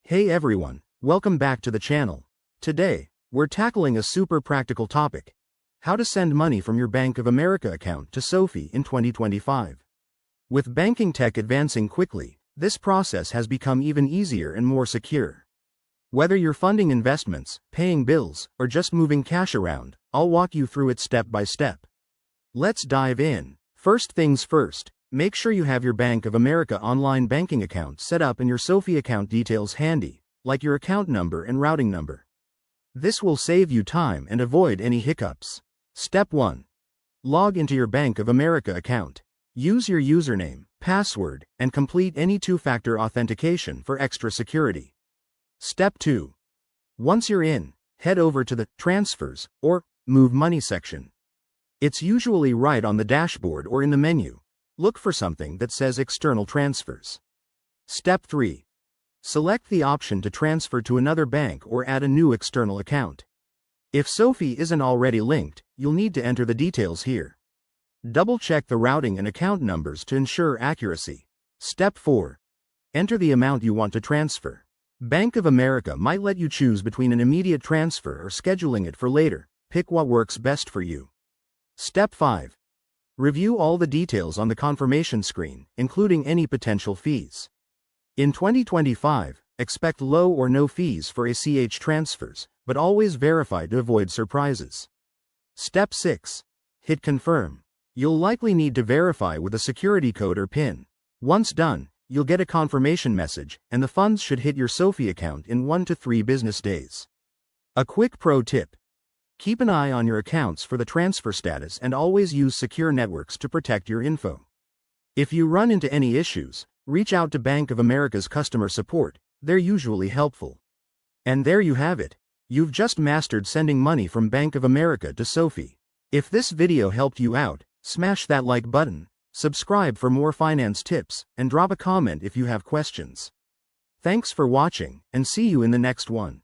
Hey everyone, welcome back to the channel. Today, we're tackling a super practical topic: how to send money from your Bank of America account to SoFi in 2025. With banking tech advancing quickly, this process has become even easier and more secure. Whether you're funding investments, paying bills, or just moving cash around, I'll walk you through it step by step. Let's dive in. First things first, make sure you have your Bank of America online banking account set up and your SoFi account details handy, like your account number and routing number. This will save you time and avoid any hiccups. Step 1. Log into your Bank of America account. Use your username, password, and complete any two-factor authentication for extra security. Step 2. Once you're in, head over to the Transfers or Move Money section. It's usually right on the dashboard or in the menu. Look for something that says External Transfers. Step 3. Select the option to transfer to another bank or add a new external account. If SoFi isn't already linked, you'll need to enter the details here. Double-check the routing and account numbers to ensure accuracy. Step 4. Enter the amount you want to transfer. Bank of America might let you choose between an immediate transfer or scheduling it for later. Pick what works best for you. Step 5. Review all the details on the confirmation screen, including any potential fees. In 2025, expect low or no fees for ACH transfers, but always verify to avoid surprises. Step 6. Hit Confirm. You'll likely need to verify with a security code or PIN. Once done, you'll get a confirmation message, and the funds should hit your SoFi account in 1 to 3 business days. A quick pro tip: keep an eye on your accounts for the transfer status and always use secure networks to protect your info. If you run into any issues, reach out to Bank of America's customer support. They're usually helpful. And there you have it. You've just mastered sending money from Bank of America to SoFi. If this video helped you out, smash that like button, subscribe for more finance tips, and drop a comment if you have questions. Thanks for watching, and see you in the next one.